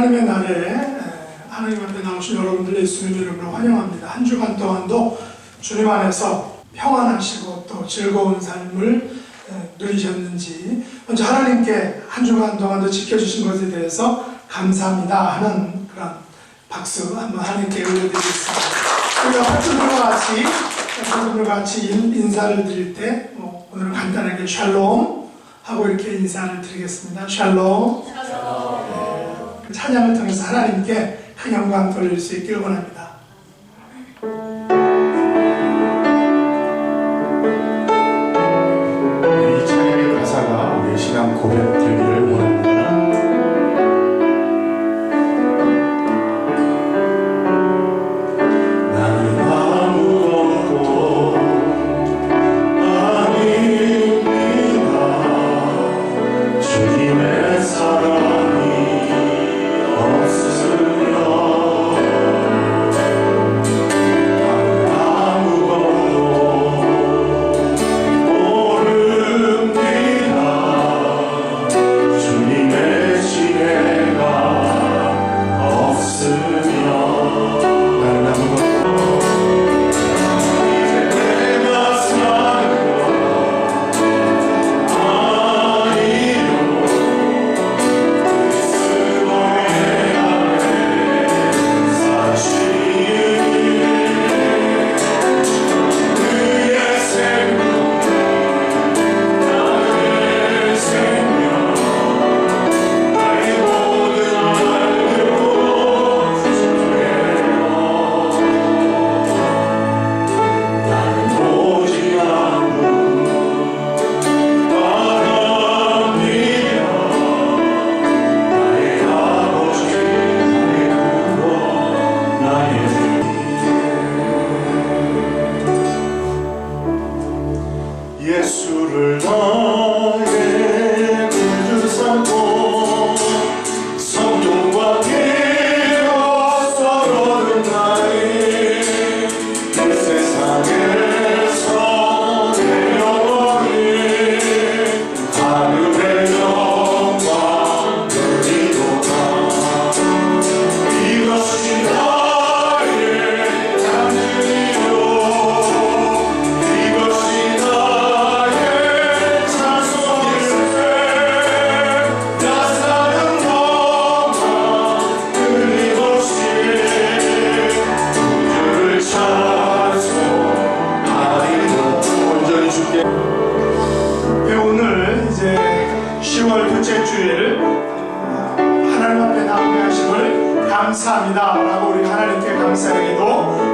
하나님의 날에 하나님 앞에 나오신 여러분들 예수님 이름으로 환영합니다. 한 주간 동안도 주님 안에서 평안하시고 또 즐거운 삶을 누리셨는지 먼저 하나님께 한 주간 동안도 지켜주신 것에 대해서 감사합니다 하는 그런 박수 한번 하나님께 올려드리겠습니다. 우리가 학생들과 같이 인사를 드릴 때 오늘은 간단하게 샬롬 하고 이렇게 인사를 드리겠습니다. 샬롬. 찬양을 통해서 하나님께 큰 영광 돌릴 수 있길 원합니다. 이 찬양의 가사가 우리의 신앙 고백되기를 원합니다. 나는 아무것도 아닙니다. 주님의 사랑이 없으면 나는 아무것도 모릅니다. 주님의 지혜가 없으면 나는 아무것도 이제 내가 사는 건 아니요 그리스도의 안에 사시기에 그의 생명 나의 생명 나의 모든 알고 주예요. 나는 오직 바랍니다. 나의 아버지 나의 구원 나의 예수를 나의 구주 삼고 성령과 피로 썰어둔 나의 이 세상에서 내 영혼이 하늘의 영광 누리도다. 이것이 나의 하늘이요 이것이 나의 찬송일세. 나 사는 동안 끊임없이 구주를 찬송하리로 온전히 주께. 오늘 이제 10월 둘째 주일 하나님 앞에 나오게 하심을 감사합니다 라고 우리 하나님께 감사드리기도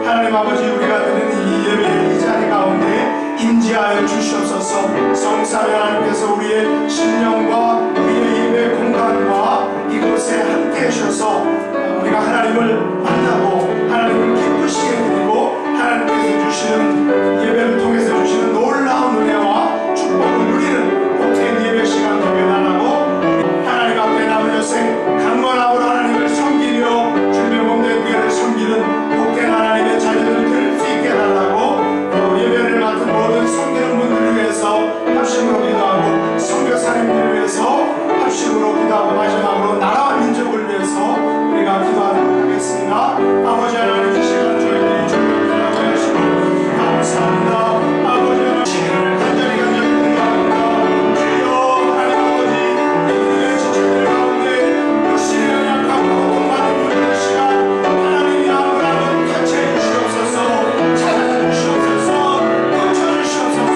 하나님 아버지 우리가 드리는 이 예배 이 자리 가운데 임재하여 주시옵소서. 성삼위 하나님께서 우리의 심령과 우리의 예배 공간과 이곳에 함께 하셔서 우리가 하나님을 만나고 하나님을 기쁘시게 드리고 하나님께서 주시는 예배를 통해서 주시는 놀라운 은혜와 축복을 누리는 복된 예배 시간 되게 달라고 하나님 앞에 남은 여생 강건함으로 하나님을 섬기며 주님의 몸된 교회를 섬기는 복된 하나님의 자녀들 될 수 있게 달라고 예배를 맡은 모든 섬기는 분들을 위해서 합심으로 기도하고 선교사님들을 위해서 합심으로 기도하고 마지막으로 나라와 민족을 위해서 우리가 기도하도록 하겠습니다. 아버지 하나님 이 시간 저희들이 준비하고 하시고 감사합니다. 아버지 하나님 간절히 기도합니다. 주여 하나님 아버지 우리의 지체들 가운데 육신의 연약하고 고통받는 분들의 시간 하나님이 아무라도 터치해 주시옵소서. 찾아내 주시옵소서. 고쳐 주시옵소서.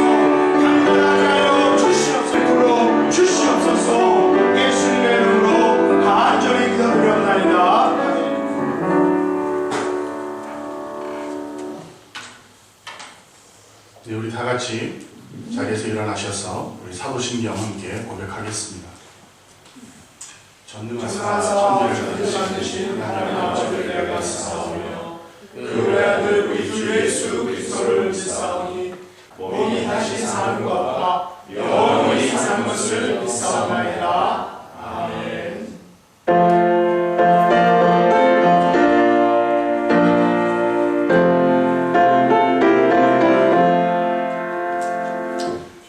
강건하게 하여 주시옵소서. 불러 주시옵소서. 예수님의 이름으로 간절히 기도드렸나이다. 네, 우리 다 같이 자리에서 일어나셔서 우리 사도신경 함께 고백하겠습니다. 전능하사 천지를 만드신 하나님 아버지를 내가 믿사오며 그 아들 우리 주 예수 그리스도를 믿사오니 몸이 다시 사는 것과 영원히 사는 것을 믿사오나이다. 아멘.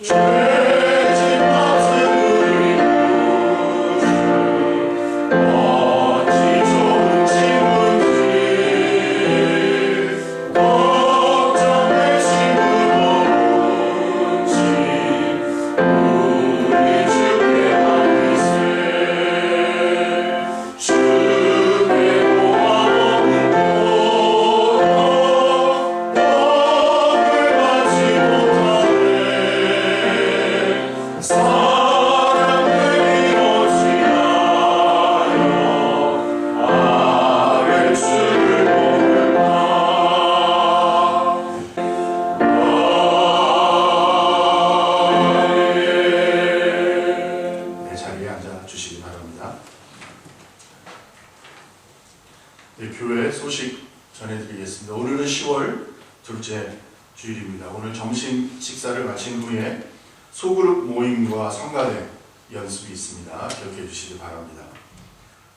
죄짐 없은 우리 구주 어찌 소그룹 모임과 성가대 연습이 있습니다. 기억해 주시기 바랍니다.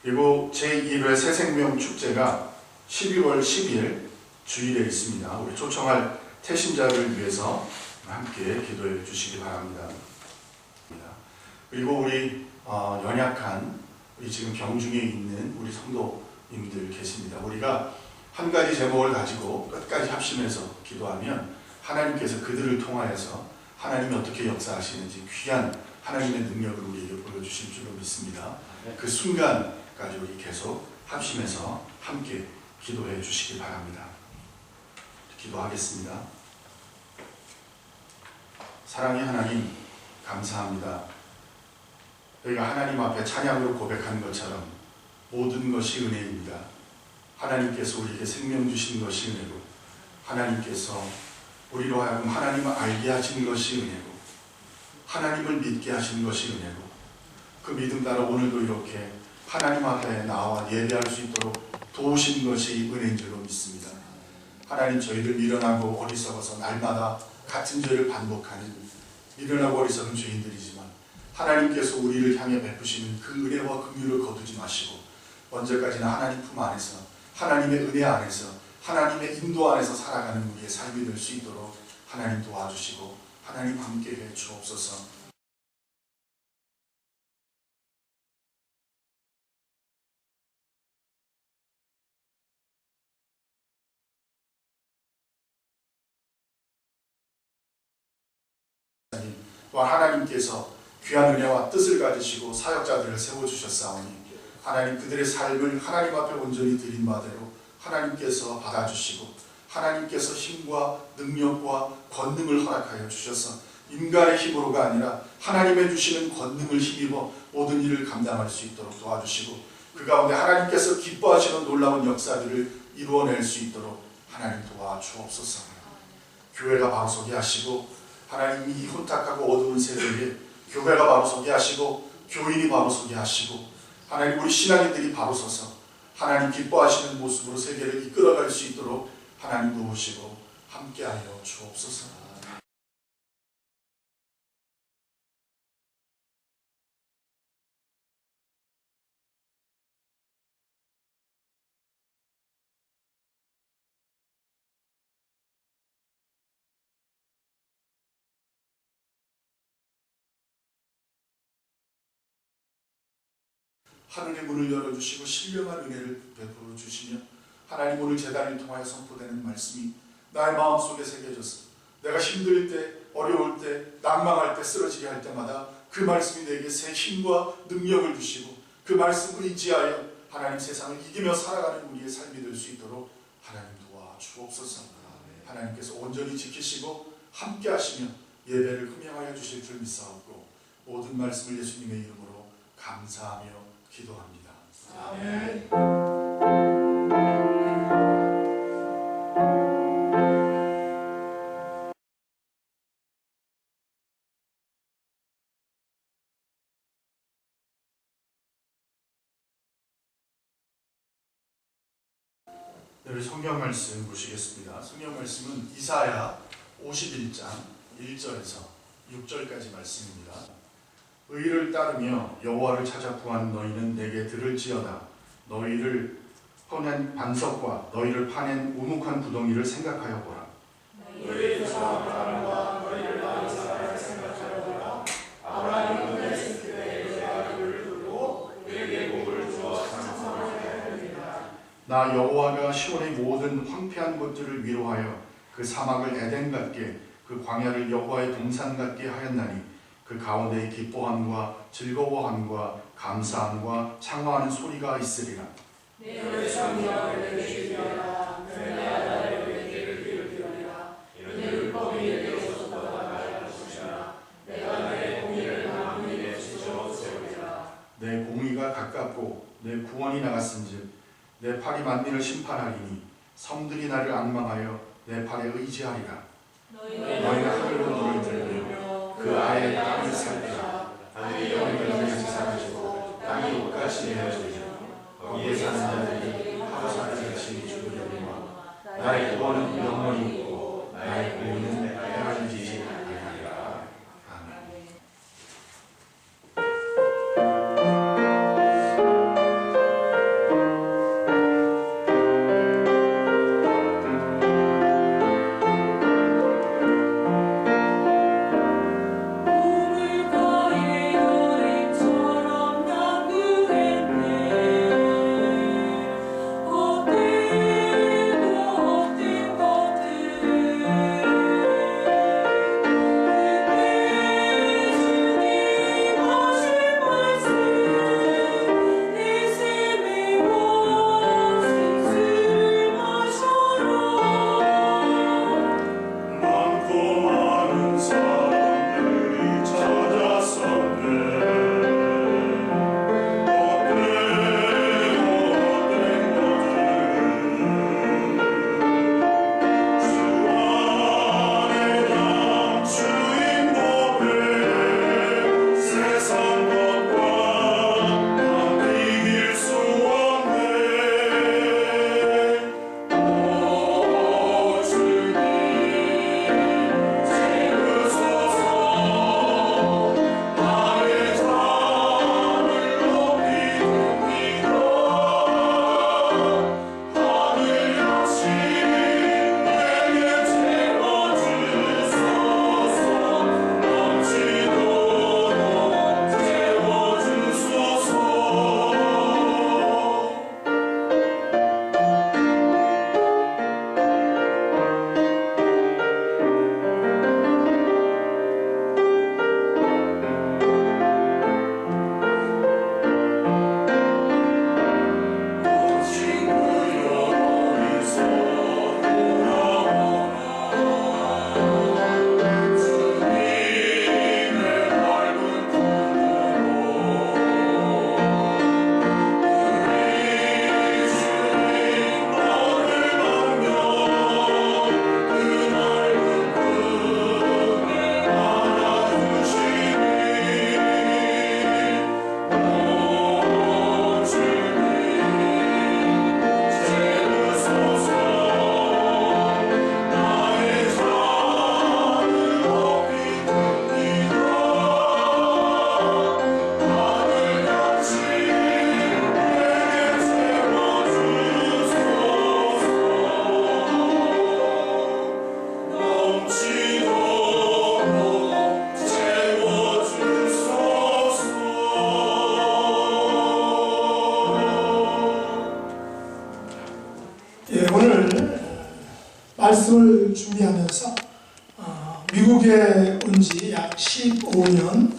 그리고 제1회 새생명 축제가 12월 10일 주일에 있습니다. 우리 초청할 태신자를 위해서 함께 기도해 주시기 바랍니다. 그리고 우리 연약한 우리 지금 병중에 있는 우리 성도님들 계십니다. 우리가 한 가지 제목을 가지고 끝까지 합심해서 기도하면 하나님께서 그들을 통하여서 하나님이 어떻게 역사하시는지 귀한 하나님의 능력을 우리에게 보여주실 줄로 믿습니다. 그 순간까지 우리 계속 합심해서 함께 기도해 주시기 바랍니다. 기도하겠습니다. 사랑의 하나님, 감사합니다. 저희가 하나님 앞에 찬양으로 고백한 것처럼 모든 것이 은혜입니다. 하나님께서 우리에게 생명 주신 것이 은혜고, 하나님께서 우리로 하여금 하나님을 알게 하신 것이 은혜고, 하나님을 믿게 하신 것이 은혜고, 그 믿음 따라 오늘도 이렇게 하나님 앞에 나와 예배할 수 있도록 도우신 것이 은혜인 줄로 믿습니다. 하나님, 저희들 미련하고 어리석어서 날마다 같은 죄를 반복하는 미련하고 어리석은 죄인들이지만 하나님께서 우리를 향해 베푸시는 그 은혜와 긍휼을 거두지 마시고 언제까지나 하나님 품 안에서, 하나님의 은혜 안에서, 하나님의 인도 안에서 살아가는 우리의 삶이 될 수 있도록 하나님 도와주시고 하나님 함께해 주옵소서. 또한 하나님께서 귀한 은혜와 뜻을 가지시고 사역자들을 세워주셨사오니 하나님 그들의 삶을 하나님 앞에 온전히 드린 바대로 하나님께서 받아주시고 하나님께서 힘과 능력과 권능을 허락하여 주셔서 인간의 힘으로가 아니라 하나님의 주시는 권능을 힘입어 모든 일을 감당할 수 있도록 도와주시고 그 가운데 하나님께서 기뻐하시는 놀라운 역사들을 이루어낼 수 있도록 하나님 도와주옵소서. 교회가 바로 서게 하시고 하나님 이 혼탁하고 어두운 세대에 교회가 바로 서게 하시고 교인이 바로 서게 하시고 하나님 우리 신앙인들이 바로 서서 하나님 기뻐하시는 모습으로 세계를 이끌어갈 수 있도록 하나님 도우시고 함께하여 주옵소서. 하늘의 문을 열어주시고 신령한 은혜를 베풀어 주시며 하나님 오늘 제단을 통하여 선포되는 말씀이 나의 마음속에 새겨져서 내가 힘들 때, 어려울 때, 낭망할 때, 쓰러지게 할 때마다 그 말씀이 내게 새 힘과 능력을 주시고 그 말씀을 의지하여 하나님 세상을 이기며 살아가는 우리의 삶이 될 수 있도록 하나님 도와주옵소서. 하나님께서 온전히 지키시고 함께 하시며 예배를 흠양하여 주실 줄 믿사옵고 모든 말씀을 예수님의 이름으로 감사하며 기도합니다. 아멘. 우리 성경 말씀 보시겠습니다. 성경 말씀은 이사야 51장 1절에서 6절까지 말씀입니다. 의를 따르며 여호와를 찾아 구하는 너희는 내게 들을지어다. 너희를 퍼낸 반석과 너희를 파낸 우묵한 구덩이를 생각하여 보라. 너희의 조상의 바람과 너희를 낳은 사람을 생각하여 보라. 아브라함은 내 생각에 내가 그를 두고 그에게 복을 주어 찬송하리라. 나 여호와가 시온의 모든 황폐한 곳들을 위로하여 그 사막을 에덴 같게 그 광야를 여호와의 동산 같게 하였나니 그 가운데에 기뻐함과 즐거워함과 감사함과 창화하는 소리가 있으리라. 내 성령을 내게 주리라. 내 아들을 내게 기울이리라. 내 율법이 내게로부터 나갈 것이라. 내가 내 공의를 만민의 지적으로 세우리라. 내 공의가 가깝고 내 구원이 나갔은즉 내 팔이 만민을 심판하리니 섬들이 나를 앙망하여 내 팔에 의지하리라. 너희는 하늘로 눈을 들며 그 아래 땅을 살피라. 하늘이 영원히 사라지고 땅이 옷같이 내어지리라. 거기에 사는 자들이 하루살이 같이 죽으려니와 나의 구원은 영원히 있고 나의 공의는 헤어지지 아니하리라. 아멘. 말씀을 준비하면서 미국에 온 지 약 15년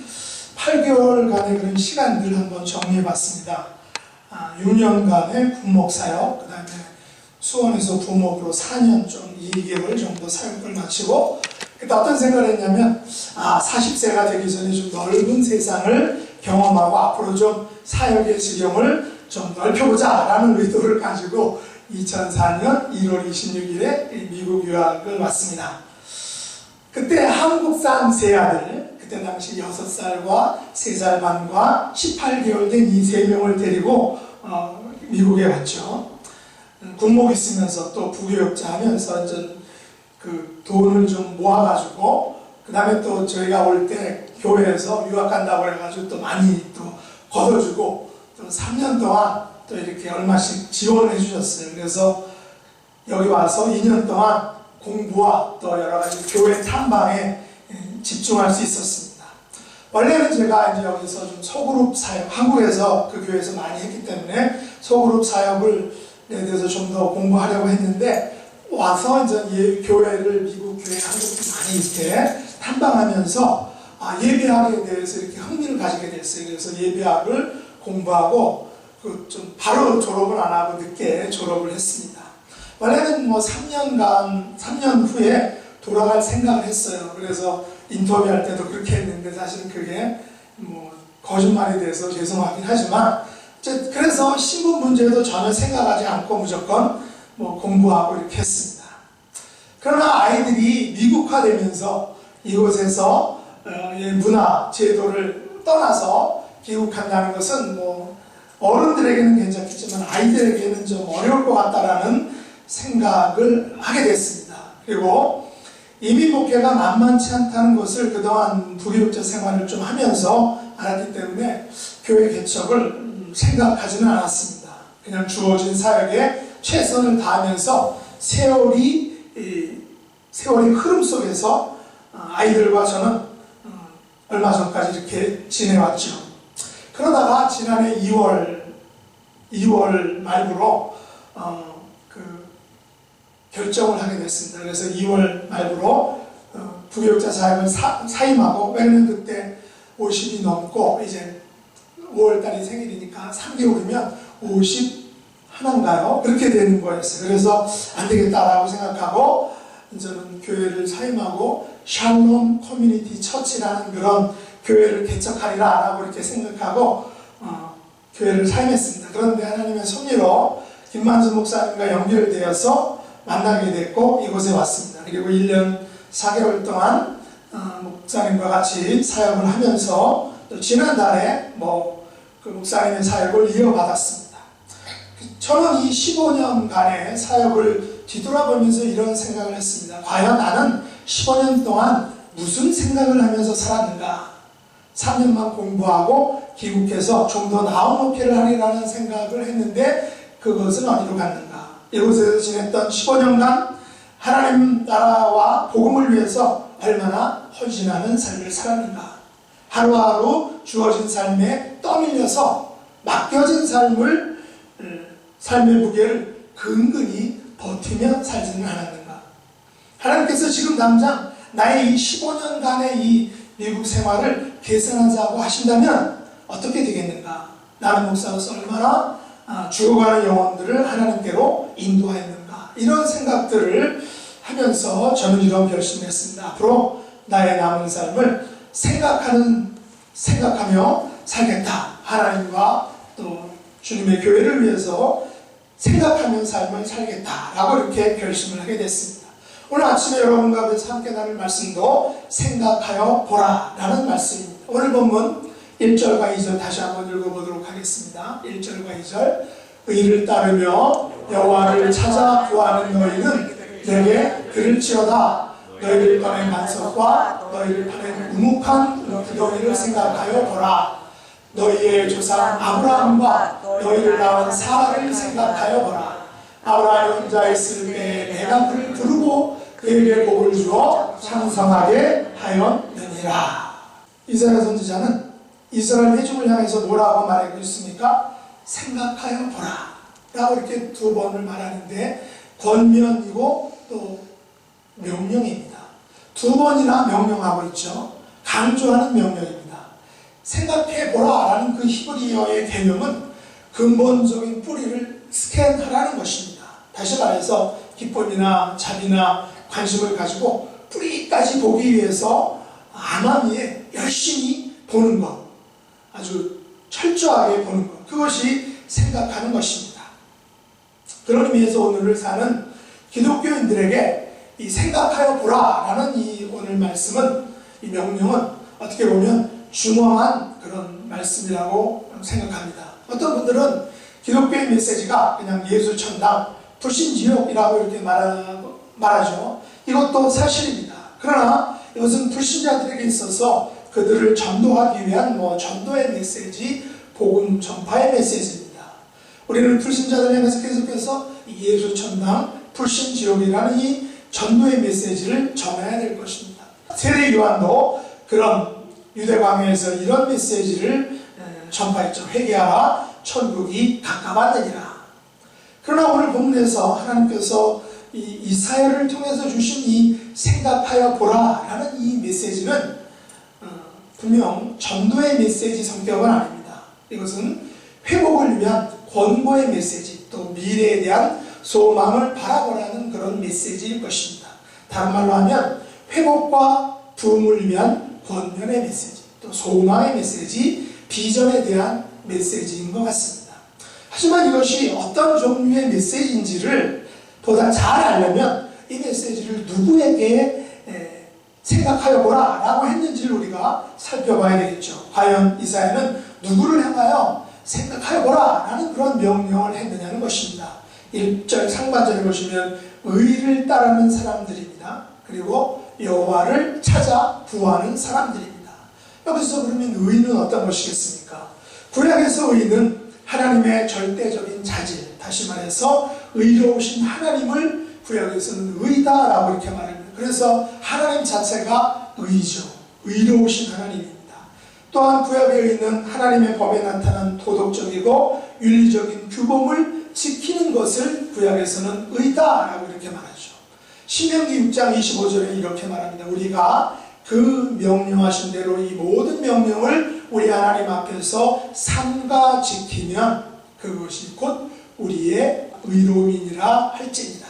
8개월간의 그런 시간들을 한번 정리해봤습니다. 6년간의 군목 사역, 그 다음에 수원에서 부목으로 4년 좀 2개월 정도 사역을 마치고, 그때 어떤 생각을 했냐면 40세가 되기 전에 좀 넓은 세상을 경험하고 앞으로 좀 사역의 지경을 좀 넓혀보자 라는 의도를 가지고 2004년 1월 26일에 미국 유학을 왔습니다. 그때 한국산 세 아들, 그때 당시 6살과 3살 반과 18개월 된 이 3명을 데리고 미국에 왔죠. 군목 있으면서 또 부교육자 하면서 그 돈을 좀 모아가지고, 그 다음에 또 저희가 올 때 교회에서 유학 간다고 해가지고 또 많이 또 걷어주고, 또 3년 동안 또 이렇게 얼마씩 지원을 해주셨어요. 그래서 여기 와서 2년 동안 공부와 또 여러 가지 교회 탐방에 집중할 수 있었습니다. 원래는 제가 이제 여기서 좀 소그룹 사역, 한국에서 그 교회에서 많이 했기 때문에 소그룹 사역을 대해서 좀 더 공부하려고 했는데, 와서 이제 교회를, 미국 교회, 한국 많이 이렇게 탐방하면서 예배학에 대해서 이렇게 흥미를 가지게 됐어요. 그래서 예배학을 공부하고 좀 바로 졸업을 안 하고 늦게 졸업을 했습니다. 원래는 3년 후에 돌아갈 생각을 했어요. 그래서 인터뷰할 때도 그렇게 했는데 사실은 그게 거짓말이 돼서 죄송하긴 하지만, 그래서 신분 문제도 전혀 생각하지 않고 무조건 공부하고 이렇게 했습니다. 그러나 아이들이 미국화되면서 이곳에서 문화, 제도를 떠나서 귀국한다는 것은 어른들에게는 괜찮겠지만 아이들에게는 좀 어려울 것 같다라는 생각을 하게 됐습니다. 그리고 이민 목회가 만만치 않다는 것을 그동안 부교육자 생활을 좀 하면서 알았기 때문에 교회 개척을 생각하지는 않았습니다. 그냥 주어진 사역에 최선을 다하면서 세월이 흐름 속에서 아이들과 저는 얼마 전까지 이렇게 지내왔죠. 그러다가 지난해 2월 말부로 결정을 하게 됐습니다. 그래서 2월 말부로 부교육자 사역을 사임하고, 왜냐면 그때 50이 넘고 이제 5월달이 생일이니까 3개월이면 51인가요? 그렇게 되는 거였어요. 그래서 안 되겠다라고 생각하고 저는 교회를 사임하고 샬롬 커뮤니티 처치라는 그런 교회를 개척하리라 라고 이렇게 생각하고 교회를 사임했습니다. 그런데 하나님의 섭리로 김만수 목사님과 연결되어서 만나게 됐고 이곳에 왔습니다. 그리고 1년 4개월 동안 목사님과 같이 사역을 하면서 또 지난달에 그 목사님의 사역을 이어받았습니다. 저는 이 15년간의 사역을 뒤돌아보면서 이런 생각을 했습니다. 과연 나는 15년 동안 무슨 생각을 하면서 살았는가? 3년만 공부하고 귀국해서 좀 더 나은 목회를 하리라는 생각을 했는데 그것은 어디로 갔는가? 이곳에서 지냈던 15년간 하나님 나라와 복음을 위해서 얼마나 헌신하는 삶을 살았는가? 하루하루 주어진 삶에 떠밀려서 맡겨진 삶의 무게를 근근히 버티며 살지는 않았는가? 하나님께서 지금 당장 나의 이 15년간의 이 미국 생활을 개선하자고 하신다면 어떻게 되겠는가? 나는 목사로서 얼마나 죽어가는 영혼들을 하나님께로 인도하였는가? 이런 생각들을 하면서 저는 이런 결심을 했습니다. 앞으로 나의 남은 삶을 생각하며 살겠다. 하나님과 또 주님의 교회를 위해서 생각하며 삶을 살겠다라고 이렇게 결심을 하게 됐습니다. 오늘 아침에 여러분과 같이 함께 나눌 말씀도 생각하여 보라 라는 말씀입니다. 오늘 본문 1절과 2절 다시 한번 읽어보도록 하겠습니다. 1절과 2절. 의를 따르며 여호와를 찾아 구하는 너희는 내게 들을지어다. 너희를 떠낸 반석과 너희를 파낸 우묵한 구덩이를 생각하여 보라. 너희의 조상 아브라함과 너희를 낳은 사라를 생각하여 보라. 아브라함이 혼자 있을 때 내가 그를 부르고 그에게 복을 주어 창성하게 하였느니라. 이사야 선지자는 이스라엘 회중을 향해서 뭐라고 말하고 있습니까? 생각하여 보라 라고 이렇게 두 번을 말하는데 권면이고 또 명령입니다. 두 번이나 명령하고 있죠. 강조하는 명령입니다. 생각해보라 라는 그 히브리어의 개념은 근본적인 뿌리를 스캔하라는 것입니다. 다시 말해서 기쁨이나 자비나 관심을 가지고 뿌리까지 보기 위해서 암암리에 열심히 보는 것, 아주 철저하게 보는 것, 그것이 생각하는 것입니다. 그런 의미에서 오늘을 사는 기독교인들에게 이 생각하여 보라 라는 이 오늘 말씀은, 이 명령은 어떻게 보면 중요한 그런 말씀이라고 생각합니다. 어떤 분들은 기독교의 메시지가 그냥 예수천당, 불신지옥이라고 이렇게 말하죠. 이것도 사실입니다. 그러나 이것은 불신자들에게 있어서 그들을 전도하기 위한 전도의 메시지, 복음 전파의 메시지입니다. 우리는 불신자들 향해서 계속해서 예수천당, 불신지옥이라는 이 전도의 메시지를 전해야 될 것입니다. 세례 요한도 그런 유대광야에서 이런 메시지를 전파했죠. 회개하라, 천국이 가까웠느니라. 그러나 오늘 본문에서 하나님께서 이 이사야를 통해서 주신 이 생각하여 보라 라는 이 메시지는 분명 전도의 메시지 성격은 아닙니다. 이것은 회복을 위한 권고의 메시지, 또 미래에 대한 소망을 바라보라는 그런 메시지일 것입니다. 다른 말로 하면 회복과 부흥을 위한 권면의 메시지, 또 소망의 메시지, 비전에 대한 메시지인 것 같습니다. 하지만 이것이 어떤 종류의 메시지인지를 보다 잘 알려면 이 메시지를 누구에게 생각하여 보라 라고 했는지를 우리가 살펴봐야 되겠죠. 과연 이사야는 누구를 향하여 생각하여 보라 라는 그런 명령을 했느냐는 것입니다. 1절 상반절에 보시면 의를 따르는 사람들입니다. 그리고 여호와를 찾아 구하는 사람들입니다. 여기서 그러면 의는 어떤 것이겠습니까? 구약에서 의는 하나님의 절대적인 자질, 다시 말해서 의로우신 하나님을 구약에서는 의다라고 이렇게 말합니다. 그래서 하나님 자체가 의죠. 의로우신 하나님입니다. 또한 구약에 의는 하나님의 법에 나타난 도덕적이고 윤리적인 규범을 지키는 것을 구약에서는 의다라고 이렇게 말하죠. 신명기 6장 25절에 이렇게 말합니다. 우리가 그 명령하신 대로 이 모든 명령을 우리 하나님 앞에서 삼가 지키면 그것이 곧 우리의 의로움이니라 할지니라.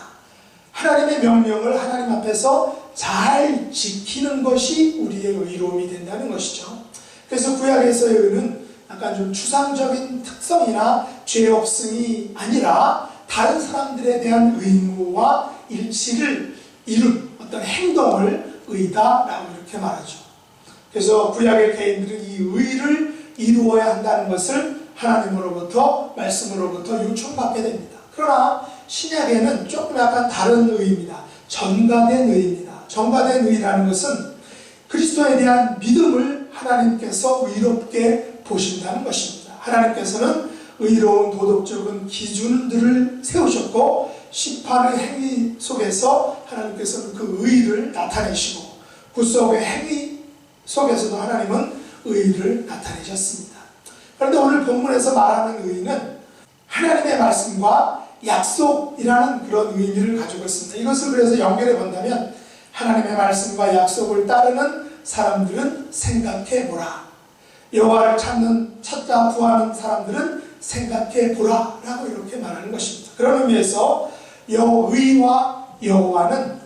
하나님의 명령을 하나님 앞에서 잘 지키는 것이 우리의 의로움이 된다는 것이죠. 그래서 구약에서의 의는 약간 좀 추상적인 특성이나 죄 없음이 아니라 다른 사람들에 대한 의무와 일치를 이룬 어떤 행동을 의다라고 이렇게 말하죠. 그래서 구약의 개인들은 이 의를 이루어야 한다는 것을 하나님으로부터, 말씀으로부터 요청받게 됩니다. 그러나 신약에는 조금 약간 다른 의입니다. 전가된 의입니다. 전가된 의라는 것은 그리스도에 대한 믿음을 하나님께서 의롭게 보신다는 것입니다. 하나님께서는 의로운 도덕적인 기준들을 세우셨고 심판의 행위 속에서 하나님께서는 그 의를 나타내시고 구속의 행위 속에서도 하나님은 의를 나타내셨습니다. 그런데 오늘 본문에서 말하는 의는 하나님의 말씀과 약속이라는 그런 의미를 가지고 있습니다. 이것을 그래서 연결해 본다면 하나님의 말씀과 약속을 따르는 사람들은 생각해 보라. 여호와를 찾자 구하는 사람들은 생각해 보라 라고 이렇게 말하는 것입니다. 그런 의미에서 의와 여호와는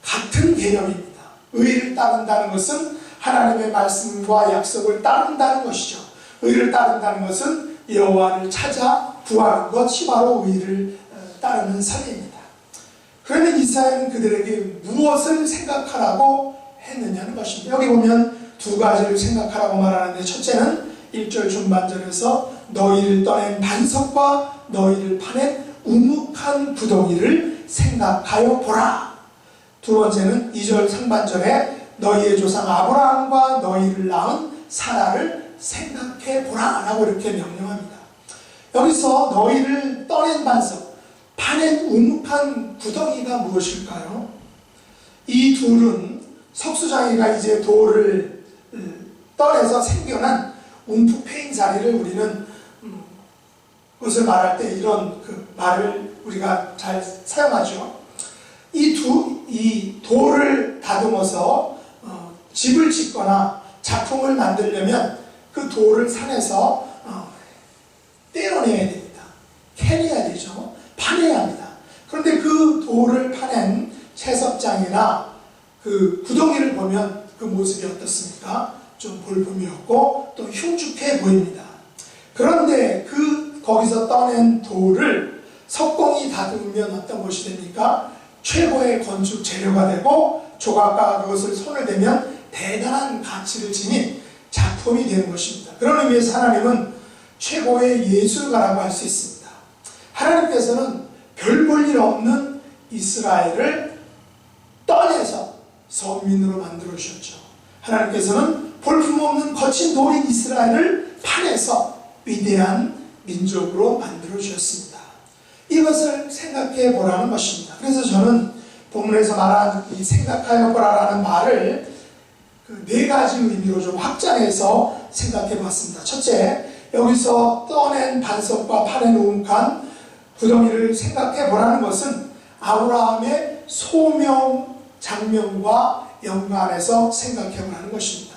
같은 개념입니다. 의를 따른다는 것은 하나님의 말씀과 약속을 따른다는 것이죠. 의를 따른다는 것은 여호와를 찾아 구하는 것이 바로 의를 따르는 삶입니다. 그러면 이사야는 그들에게 무엇을 생각하라고 했느냐는 것입니다. 여기 보면 두 가지를 생각하라고 말하는데, 첫째는 1절 중반절에서 너희를 떠낸 반석과 너희를 파낸 우묵한 구덩이를 생각하여 보라. 두 번째는 2절 상반절에 너희의 조상 아브라함과 너희를 낳은 사라를 생각해 보라 라고 이렇게 명령합니다. 여기서 너희를 떠낸 반석, 파낸 우묵한 구덩이가 무엇일까요? 이 둘은 석수장이가 이제 돌을 떠내서 생겨난 움푹 패인 자리를 우리는 그것을 말할 때 이런 그 말을 우리가 잘 사용하죠. 이 돌을 다듬어서 집을 짓거나 작품을 만들려면 그 돌을 산에서 떼어내야 됩니다. 캐내야 되죠. 파내야 합니다. 그런데 그 돌을 파낸 채석장이나 그 구덩이를 보면 그 모습이 어떻습니까? 좀 볼품이었고 또 흉측해 보입니다. 그런데 거기서 떠낸 돌을 석공이 다듬으면 어떤 것이 됩니까? 최고의 건축 재료가 되고 조각가가 그것을 손을 대면 대단한 가치를 지닌 작품이 되는 것입니다. 그런 의미에서 하나님은 최고의 예술가라고 할 수 있습니다. 하나님께서는 별 볼 일 없는 이스라엘을 떠내서 선민으로 만들어 주셨죠. 하나님께서는 볼품없는 거친 돌인 이스라엘을 파내서 위대한 민족으로 만들어 주셨습니다. 이것을 생각해 보라는 것입니다. 그래서 저는 본문에서 말한 이 생각하여 보라라는 말을 그 네 가지 의미로 좀 확장해서 생각해 보았습니다. 첫째, 여기서 떠낸 반석과 판에 놓은 구덩이를 생각해 보라는 것은 아브라함의 소명, 장명과 연관해서 생각해 보라는 것입니다.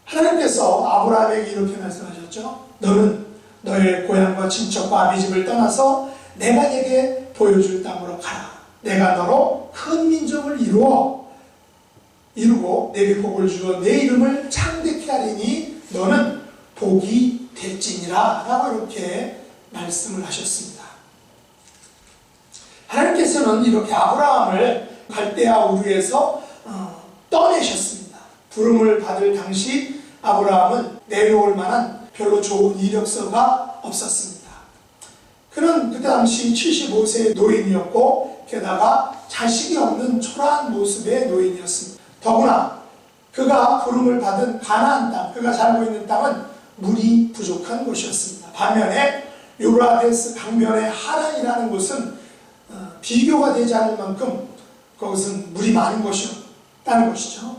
하나님께서 아브라함에게 이렇게 말씀하셨죠. 너는 너의 고향과 친척과 아비집을 떠나서 내가 네게 보여줄 땅으로 가라. 내가 너로 큰 민족을 이루고 내게 복을 주어 내 이름을 창대케 하리니 너는 복이 될지니라 라고 이렇게 말씀을 하셨습니다. 하나님께서는 이렇게 아브라함을 갈대아 우르에서 떠내셨습니다. 부름을 받을 당시 아브라함은 내려올 만한 별로 좋은 이력서가 없었습니다. 그는 그때 당시 75세의 노인이었고 게다가 자식이 없는 초라한 모습의 노인이었습니다. 더구나 그가 부름을 받은 가나안 땅, 그가 살고 있는 땅은 물이 부족한 곳이었습니다. 반면에 유브라데스 강변의 하란이라는 곳은 비교가 되지 않을 만큼 그것은 물이 많은 곳이었다는 것이죠.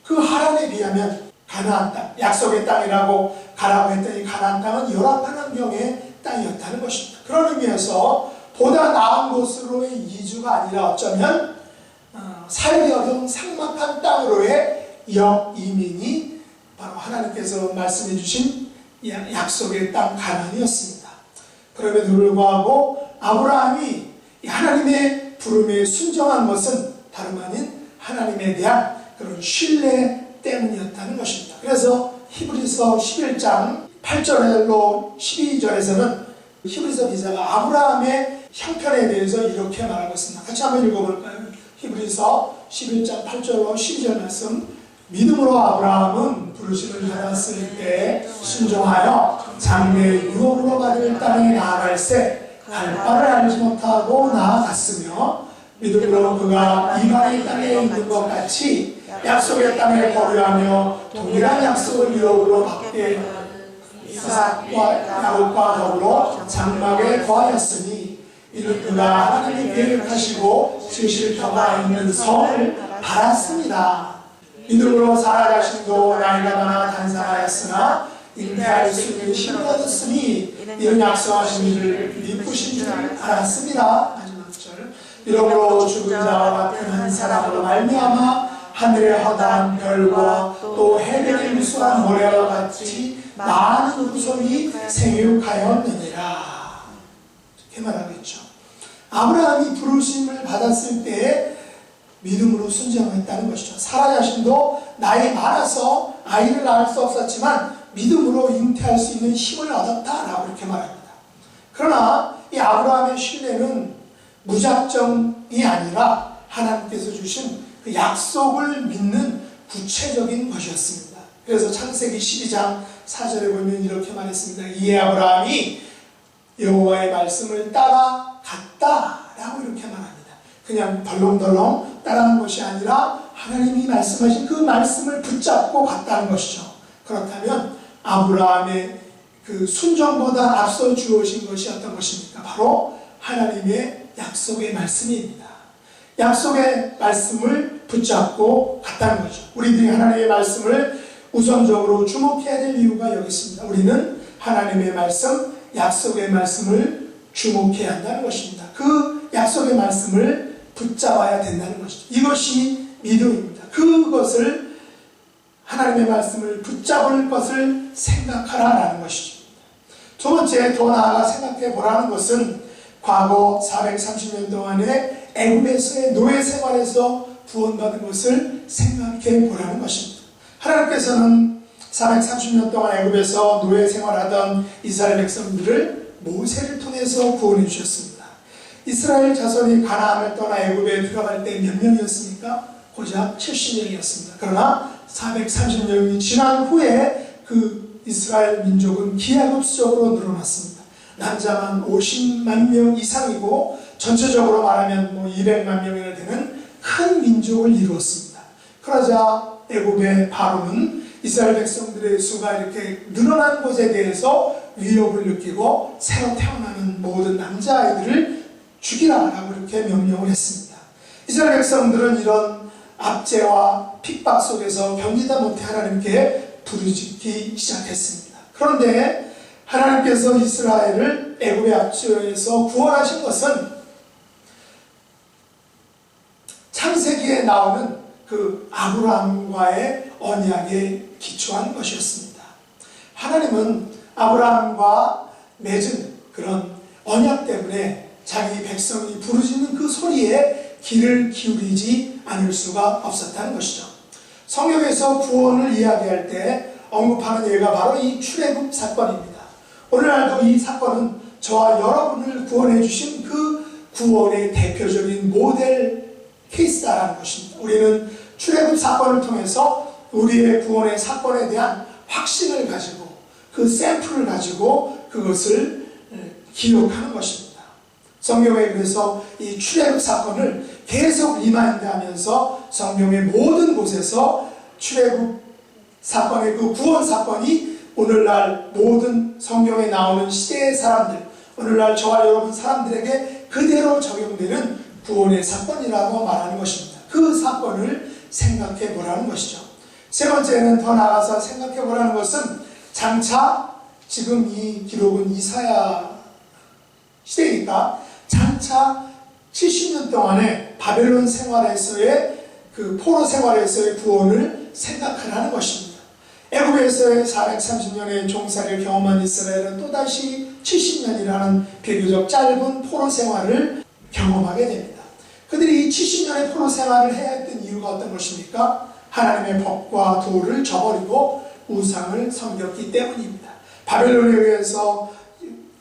그 하란에 비하면 가나안 땅, 약속의 땅이라고 가라고 했더니 가나안 땅은 열악한 환경의 땅이었다는 것입니다. 그런 의미에서 보다 나은 곳으로의 이주가 아니라 어쩌면 살기 어려운 삭막한 땅으로의 역이민이 바로 하나님께서 말씀해 주신 약속의 땅 가나안이었습니다. 그럼에도 불구하고 아브라함이 하나님의 부름에 순종한 것은 다름 아닌 하나님에 대한 그런 신뢰 때문이었다는 것입니다. 그래서 히브리서 11장 8절로 12절에서는 히브리서 기자가 아브라함의 형편에 대해서 이렇게 말하고 있습니다. 같이 한번 읽어볼까요? 히브리서 11장 8절로 12절 말씀. 믿음으로 아브라함은 부르심을 받았을 때 순종하여 장래의 유업으로 받을 땅에 나아갈새 갈 바를 알지 못하고 나아갔으며 믿음으로 그가 이방의 땅에 있는 것 같이 약속의 땅에 거류하며 동일한 약속을 유업으로 받게 이삭과 야곱과 더불어 장막에 거하였으니 이는 그가 하나님이 계획하시고 지으실 터가 있는 성을 바랐습니다. 믿음으로 사라 자신도 나이가 많아 단상하였으나 잉태할 수 있는 힘을 얻었으니 이는 약속하신 이를 미쁘신 줄 알았습니다. 마지막 절. 이러므로 죽은 자와 같은 한 사람으로 말미암아 하늘의 허다한 별과 또 해변의 무수한 모래와 같이 많은 후손이 생육하였느니라. 이렇게 말하고 있죠. 아브라함이 부르심을 받았을 때에 믿음으로 순종했다는 것이죠. 사라 자신도 나이 많아서 아이를 낳을 수 없었지만 믿음으로 잉태할 수 있는 힘을 얻었다라고 이렇게 말합니다. 그러나 이 아브라함의 신뢰는 무작정이 아니라 하나님께서 주신 그 약속을 믿는 구체적인 것이었습니다. 그래서 창세기 12장 4절에 보면 이렇게 말했습니다. 이에 아브라함이 여호와의 말씀을 따라갔다라고 이렇게 말합니다. 그냥 덜렁덜렁 따라한 것이 아니라 하나님이 말씀하신 그 말씀을 붙잡고 갔다는 것이죠. 그렇다면 아브라함의 그 순종보다 앞서 주어진 것이 어떤 것입니까? 바로 하나님의 약속의 말씀입니다. 약속의 말씀을 붙잡고 갔다는 거죠. 우리들이 하나님의 말씀을 우선적으로 주목해야 될 이유가 여기 있습니다. 우리는 하나님의 말씀, 약속의 말씀을 주목해야 한다는 것입니다. 그 약속의 말씀을 붙잡아야 된다는 것이죠. 이것이 믿음입니다. 그것을 하나님의 말씀을 붙잡을 것을 생각하라라는 것이죠. 두 번째, 더 나아가 생각해 보라는 것은 과거 430년 동안의 애굽에서의 노예 생활에서 구원받은 것을 생각해 보라는 것입니다. 하나님께서는 430년 동안 애굽에서 노예 생활하던 이스라엘 백성들을 모세를 통해서 구원해 주셨습니다. 이스라엘 자손이 가나안을 떠나 애굽에 들어갈 때 몇 명이었습니까? 고작 70명이었습니다. 그러나 430년이 지난 후에 그 이스라엘 민족은 기하급수적으로 늘어났습니다. 남자만 50만 명 이상이고 전체적으로 말하면 200만 명이나 되는 큰 민족을 이루었습니다. 그러자 애굽의 바로는 이스라엘 백성들의 수가 이렇게 늘어난 것에 대해서 위협을 느끼고 새로 태어나는 모든 남자아이들을 죽이라라고 이렇게 명령을 했습니다. 이스라엘 백성들은 이런 압제와 핍박 속에서 견디다 못해 하나님께 부르짖기 시작했습니다. 그런데 하나님께서 이스라엘을 애굽의 압제에서 구원하신 것은 창세기에 나오는 그 아브라함과의 언약에 기초한 것이었습니다. 하나님은 아브라함과 맺은 그런 언약 때문에 자기 백성이 부르짖는 그 소리에 귀를 기울이지 않을 수가 없었다는 것이죠. 성경에서 구원을 이야기할 때 언급하는 예가 바로 이 출애굽 사건입니다. 오늘날도 이 사건은 저와 여러분을 구원해 주신 그 구원의 대표적인 모델 케이스다라는 것입니다. 우리는 출애굽 사건을 통해서 우리의 구원의 사건에 대한 확신을 가지고 그 샘플을 가지고 그것을 기록하는 것입니다. 성경에 그래서 이 출애굽 사건을 계속 리마인드하면서 성경의 모든 곳에서 출애굽 사건의 그 구원 사건이 오늘날 모든 성경에 나오는 시대의 사람들, 오늘날 저와 여러분 사람들에게 그대로 적용되는 구원의 사건이라고 말하는 것입니다. 그 사건을 생각해 보라는 것이죠. 세 번째는 더 나아가서 생각해 보라는 것은 장차 지금 이 기록은 이사야 시대니까 장차 70년 동안의 바벨론 생활에서의 그 포로 생활에서의 구원을 생각하라는 것입니다. 애굽에서의 430년의 종살이를 경험한 이스라엘은 또다시 70년이라는 비교적 짧은 포로 생활을 경험하게 됩니다. 그들이 이 70년의 포로 생활을 해야 했던 이유가 어떤 것입니까? 하나님의 법과 도를 저버리고 우상을 섬겼기 때문입니다. 바벨론에 의해서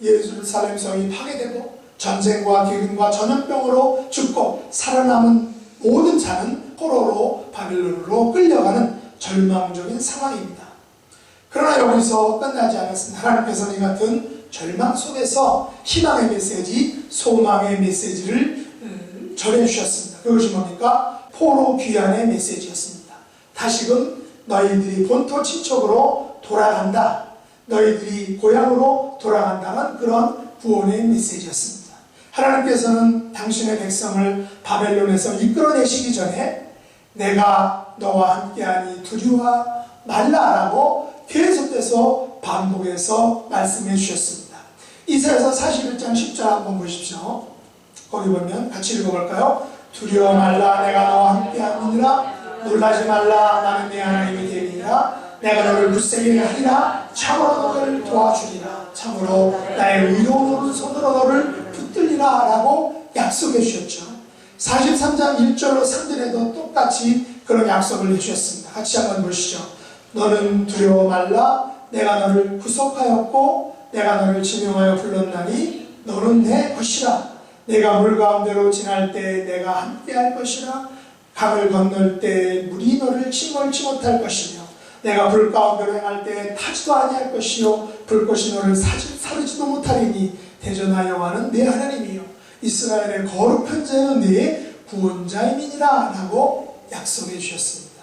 예루살렘 성이 파괴되고 전쟁과 기근과 전염병으로 죽고 살아남은 모든 자는 포로로 바벨론으로 끌려가는 절망적인 상황입니다. 그러나 여기서 끝나지 않았습니다. 하나님께서는 이 같은 절망 속에서 희망의 메시지, 소망의 메시지를 전해주셨습니다. 그것이 뭡니까? 포로 귀환의 메시지였습니다. 다시금 너희들이 본토 친척으로 돌아간다. 너희들이 고향으로 돌아간다는 그런 구원의 메시지였습니다. 하나님께서는 당신의 백성을 바벨론에서 이끌어내시기 전에 내가 너와 함께하니 두려워 말라라고 계속해서 반복해서 말씀해 주셨습니다. 이사야서 41장 10절 한번 보십시오. 거기 보면 같이 읽어볼까요? 두려워 말라 내가 너와 함께함이니라 놀라지 말라 나는 네 하나님이 되리라 내가 너를 굳세게 하리라 참으로 너를 도와주리라 참으로 나의 의로운 손으로 너를 붙들리라 라고 약속해 주셨죠. 43장 1절로 3절에도 똑같이 그런 약속을 해주셨습니다. 같이 한번 보시죠. 너는 두려워 말라 내가 너를 구속하였고 내가 너를 지명하여 불렀나니 너는 내 것이라 내가 물 가운데로 지날 때 내가 함께할 것이라 강을 건널 때 물이 너를 침몰치 못할 것이며 내가 불 가운데로 행할 때 타지도 아니할 것이요 불꽃이 너를 사르지도 못하리니 대전하 여호와는 내 하나님이요 이스라엘의 거룩한 자여 내 구원자임이니라 라고 약속해 주셨습니다.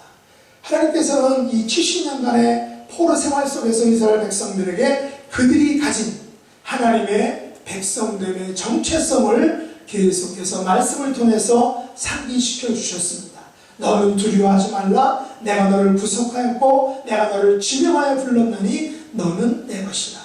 하나님께서는 이 70년간의 포로 생활 속에서 이스라엘 백성들에게 그들이 가진 하나님의 백성됨의 정체성을 계속해서 말씀을 통해서 상기시켜 주셨습니다. 너는 두려워하지 말라 내가 너를 구속하였고 내가 너를 지명하여 불렀나니 너는 내 것이라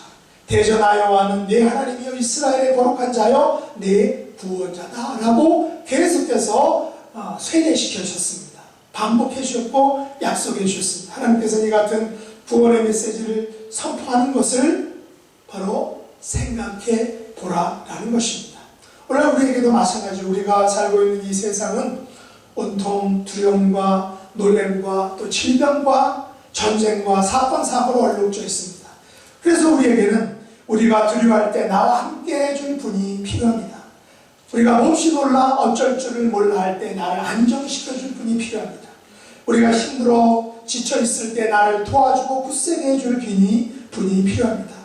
대전하 여호와는 내 하나님이여 이스라엘의 거룩한 자여 내 구원자다라고 계속해서 세뇌시켜 주셨습니다. 반복해 주셨고 약속해 주셨습니다. 하나님께서 이 같은 구원의 메시지를 선포하는 것을 바로 생각해 보라라는 것입니다. 오늘 우리에게도 마찬가지로 우리가 살고 있는 이 세상은 온통 두려움과 놀램과 또 질병과 전쟁과 사건, 사고로 얼룩져 있습니다. 그래서 우리에게는 우리가 두려워할 때 나와 함께 해줄 분이 필요합니다. 우리가 몹시 놀라 어쩔 줄을 몰라 할 때 나를 안정시켜줄 분이 필요합니다. 우리가 힘들어 지쳐있을 때 나를 도와주고 굳세게 해줄 분이 필요합니다.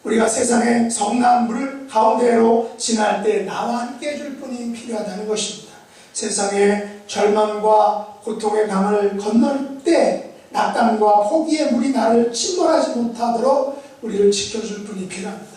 우리가 세상의 성난물 가운데로 지날 때 나와 함께 해줄 분이 필요하다는 것입니다. 세상의 절망과 고통의 강을 건널 때 낙담과 포기의 물이 나를 침몰하지 못하도록 우리를 지켜줄 분이 필요합니다.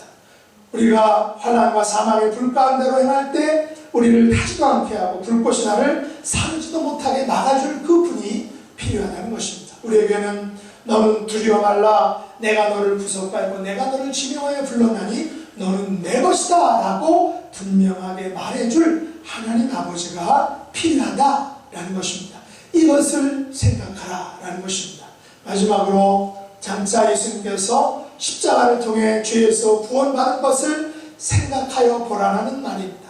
우리가 환난과 사망의 불 가운데로 행할 때 우리를 타지도 않게 하고 불꽃이 나를 사르지도 못하게 막아줄 그 분이 필요하다는 것입니다. 우리에게는 너는 두려워 말라, 내가 너를 구속하고 내가 너를 지명하여 불렀나니 너는 내 것이다 라고 분명하게 말해줄 하나님 아버지가 필요하다라는 것입니다. 이것을 생각하라 라는 것입니다. 마지막으로 장차 예수님께서 십자가를 통해 죄에서 구원받은 것을 생각하여 보라는 말입니다.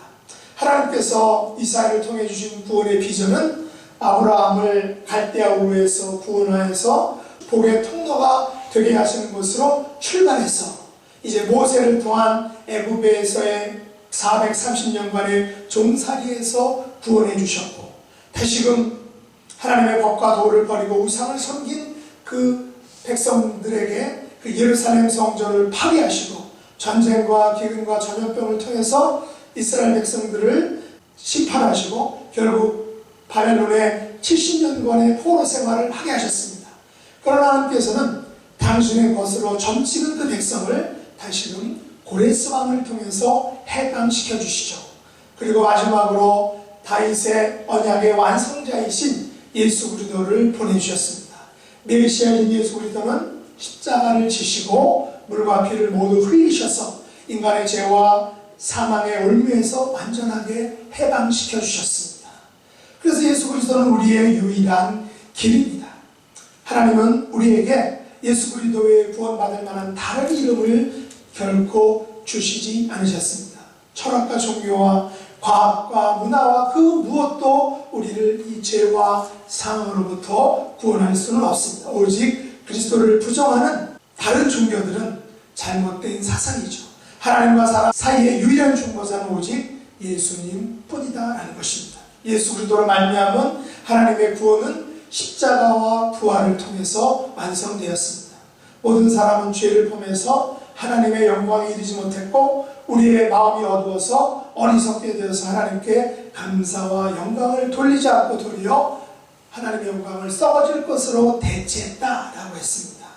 하나님께서 이사야를 통해 주신 구원의 비전은 아브라함을 갈대아 우르에서 구원하여서 복의 통로가 되게 하시는 것으로 출발해서 이제 모세를 통한 애굽에서의 430년간의 종살이에서 구원해 주셨고 다시금 하나님의 법과 도를 버리고 우상을 섬긴 그 백성들에게 그 예루살렘 성전을 파괴하시고 전쟁과 기근과 전염병을 통해서 이스라엘 백성들을 심판하시고 결국 바벨론의 70년간의 포로 생활을 하게 하셨습니다. 그러나 하나님께서는 당신의 것으로 점치는 그 백성을 다시금 고레스 왕을 통해서 해방시켜 주시죠. 그리고 마지막으로 다윗의 언약의 완성자이신 예수 그리스도를 보내주셨습니다. 메시아인 예수 그리스도는 십자가를 지시고 물과 피를 모두 흘리셔서 인간의 죄와 사망의 올무에서 완전하게 해방시켜 주셨습니다. 그래서 예수 그리스도는 우리의 유일한 길입니다. 하나님은 우리에게 예수 그리스도의 구원받을 만한 다른 이름을 결코 주시지 않으셨습니다. 철학과 종교와 과학과 문화와 그 무엇도 우리를 이 죄와 상함으로부터 구원할 수는 없습니다. 오직 그리스도를 부정하는 다른 종교들은 잘못된 사상이죠. 하나님과 사람 사이의 유일한 중보자는 오직 예수님 뿐이다라는 것입니다. 예수 그리스도로 말미암은 하나님의 구원은 십자가와 부활을 통해서 완성되었습니다. 모든 사람은 죄를 범해서 하나님의 영광에 이르지 못했고 우리의 마음이 어두워서 어리석게 되어서 하나님께 감사와 영광을 돌리지 않고 도리어 하나님의 영광을 썩어질 것으로 대체했다라고 했습니다.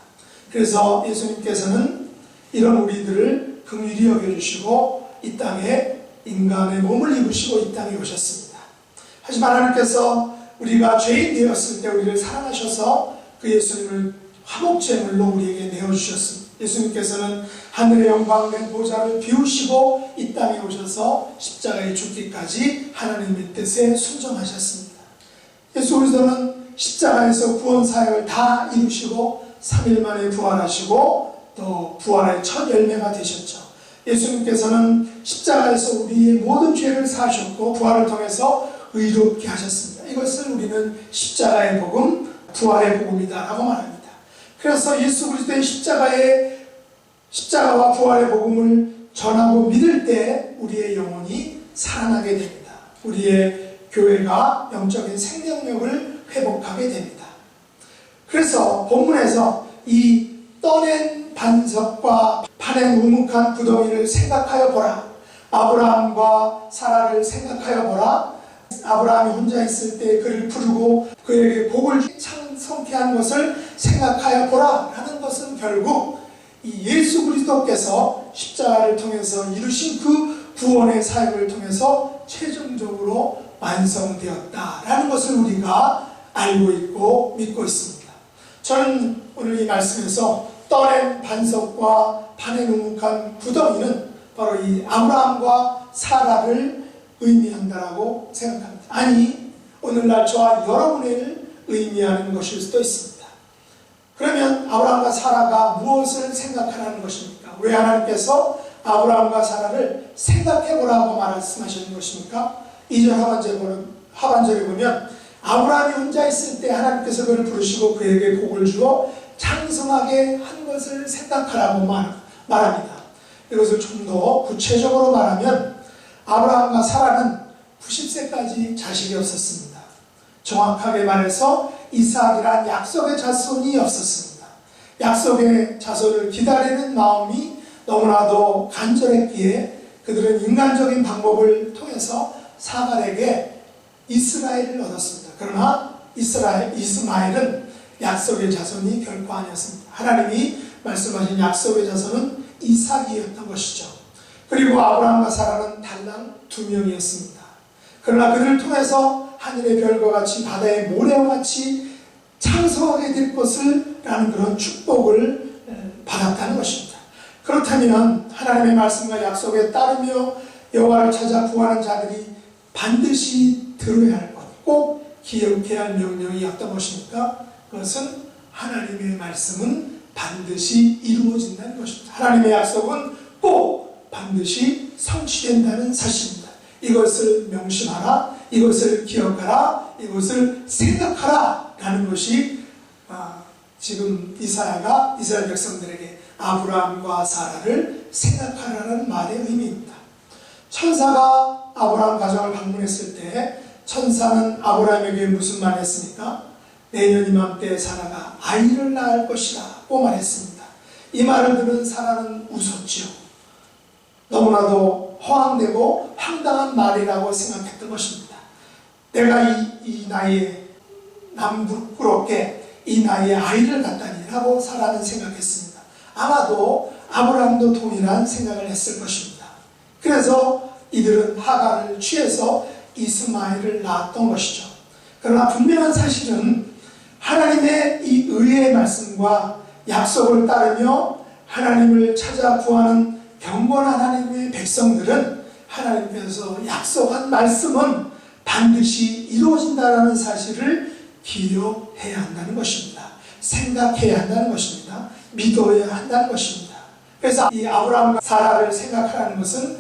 그래서 예수님께서는 이런 우리들을 긍휼히 여겨주시고 이 땅에 인간의 몸을 입으시고 이 땅에 오셨습니다. 하지만 하나님께서 우리가 죄인 되었을 때 우리를 사랑하셔서 그 예수님을 화목제물로 우리에게 내어주셨습니다. 예수님께서는 하늘의 영광된 보좌를 비우시고 이 땅에 오셔서 십자가에 죽기까지 하나님의 뜻에 순종하셨습니다. 예수 그리스도는 십자가에서 구원 사역을 다 이루시고 3일 만에 부활하시고 또 부활의 첫 열매가 되셨죠. 예수님께서는 십자가에서 우리의 모든 죄를 사하셨고 부활을 통해서 의롭게 하셨습니다. 이것을 우리는 십자가의 복음, 부활의 복음이다라고 말합니다. 그래서 예수 그리스도의 십자가와 부활의 복음을 전하고 믿을 때 우리의 영혼이 살아나게 됩니다. 우리의 교회가 영적인 생명력을 회복하게 됩니다. 그래서 본문에서 이 떠낸 반석과 파낸 우묵한 구덩이를 생각하여 보라. 아브라함과 사라를 생각하여 보라. 아브라함이 혼자 있을 때 그를 부르고 그에게 복을 찬송케 한 것을 생각하여 보라 라는 것은 결국 이 예수 그리스도께서 십자가를 통해서 이루신 그 구원의 사역을 통해서 최종적으로 완성되었다라는 것을 우리가 알고 있고 믿고 있습니다. 저는 오늘 이 말씀에서 떠낸 반석과 파낸 우묵한 구덩이는 바로 이 아브라함과 사라를 의미한다라고 생각합니다. 아니, 오늘날 저와 여러분을 의미하는 것일 수도 있습니다. 그러면 아브라함과 사라가 무엇을 생각하라는 것입니까? 왜 하나님께서 아브라함과 사라를 생각해보라고 말씀하시는 것입니까? 2절 하반절에 보면 아브라함이 혼자 있을 때 하나님께서 그를 부르시고 그에게 복을 주어 장성하게 한 것을 생각하라고 말합니다. 이것을 좀 더 구체적으로 말하면 아브라함과 사라는 90세까지 자식이 없었습니다. 정확하게 말해서 이삭이란 약속의 자손이 없었습니다. 약속의 자손을 기다리는 마음이 너무나도 간절했기에 그들은 인간적인 방법을 통해서 사갈에게 이스라엘을 얻었습니다. 그러나 이스마엘은 약속의 자손이 결코 아니었습니다. 하나님이 말씀하신 약속의 자손은 이삭이었던 것이죠. 그리고 아브라함과 사라는 달랑 2명이었습니다. 그러나 그들을 통해서 하늘의 별과 같이 바다의 모래와 같이 창성하게 될 것을 라는 그런 축복을 받았다는 것입니다. 그렇다면 하나님의 말씀과 약속에 따르며 여호와를 찾아 구하는 자들이 반드시 들어야 할 것, 꼭 기억해야 할 명령이 어떤 것입니까? 그것은 하나님의 말씀은 반드시 이루어진다는 것입니다. 하나님의 약속은 꼭 반드시 성취된다는 사실입니다. 이것을 명심하라, 이것을 기억하라, 이것을 생각하라 라는 것이 지금 이사야가 이스라엘 백성들에게 아브라함과 사라를 생각하라는 말의 의미입니다. 천사가 아브라함 가정을 방문했을 때 천사는 아브라함에게 무슨 말을 했습니까? 내년 이맘때 사라가 아이를 낳을 것이라고 말했습니다. 이 말을 들은 사라는 웃었지요. 너무나도 허황되고 황당한 말이라고 생각했던 것입니다. 내가 이 나이에 남부끄럽게 이 나이에 아이를 갖다니 라고 사라는 생각했습니다. 아마도 아브라함도 동일한 생각을 했을 것입니다. 그래서 이들은 하갈을 취해서 이스마엘을 낳았던 것이죠. 그러나 분명한 사실은 하나님의 이 의의 말씀과 약속을 따르며 하나님을 찾아 구하는 경건한 하나님의 백성들은 하나님께서 약속한 말씀은 반드시 이루어진다는 사실을 기억해야 한다는 것입니다. 생각해야 한다는 것입니다. 믿어야 한다는 것입니다. 그래서 이 아브라함과 사라를 생각하라는 것은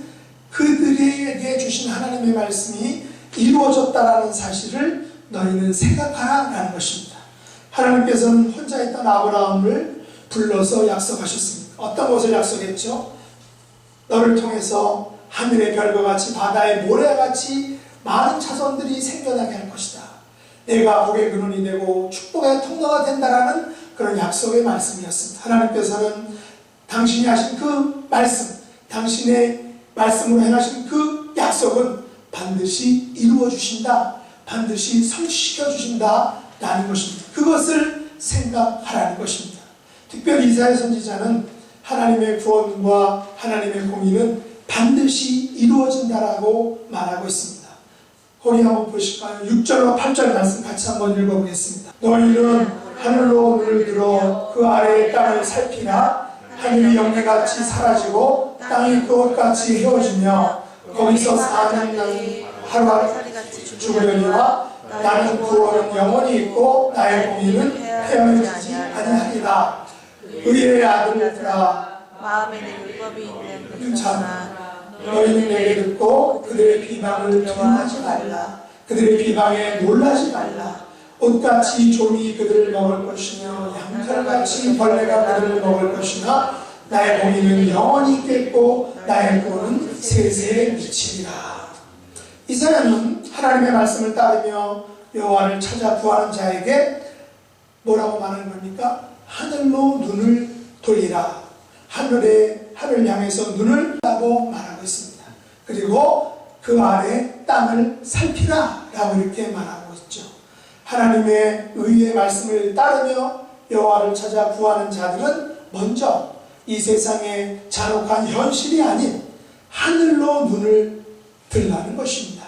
그들에게 주신 하나님의 말씀이 이루어졌다는 사실을 너희는 생각하라는 것입니다. 하나님께서는 혼자 있던 아브라함을 불러서 약속하셨습니다. 어떤 것을 약속했죠? 너를 통해서 하늘의 별과 같이 바다의 모래와 같이 많은 자손들이 생겨나게 할 것이다. 내가 복의 근원이 되고 축복의 통로가 된다라는 그런 약속의 말씀이었습니다. 하나님께서는 당신이 하신 그 말씀, 당신의 말씀으로 행하신 그 약속은 반드시 이루어 주신다, 반드시 성취시켜 주신다 라는 것입니다. 그것을 생각하라는 것입니다. 특별히 이사야 선지자는 하나님의 구원과 하나님의 공의는 반드시 이루어진다라고 말하고 있습니다. 거기 한번 보실까요? 6절과 8절 말씀 같이 한번 읽어보겠습니다. 너희는 하늘로 눈을 들어 그 아래의 땅을 살피나 하늘이 영예같이 사라지고 땅이 그것같이 헤어지며 거기서 사는 나는 하루같이 죽으려니와 나는 구원은 영원히 있고 나의 공의는 헤어지지 아니하리라. 의의 아들들아 마음에는 율법이 있는 자, 너희는 내게 듣고 그들의 비방을 두려워하지 말라. 그들의 비방에 놀라지 말라. 옷같이 좀이 그들을 먹을 것이며 양털같이 벌레가 그들을 먹을 것이나 나의 공의는 영원히 있겠고 나의 구원은 세세에 미치리라. 이사야는 하나님의 말씀을 따르며 여호와를 찾아 구하는 자에게 뭐라고 말하는 겁니까? 하늘로 눈을 돌리라. 하늘을 향해서 눈을 라고 말하고 있습니다. 그리고 그 아래 땅을 살피라 라고 이렇게 말하고 있죠. 하나님의 의의 말씀을 따르며 여호와를 찾아 구하는 자들은 먼저 이 세상의 잔혹한 현실이 아닌 하늘로 눈을 들라는 것입니다.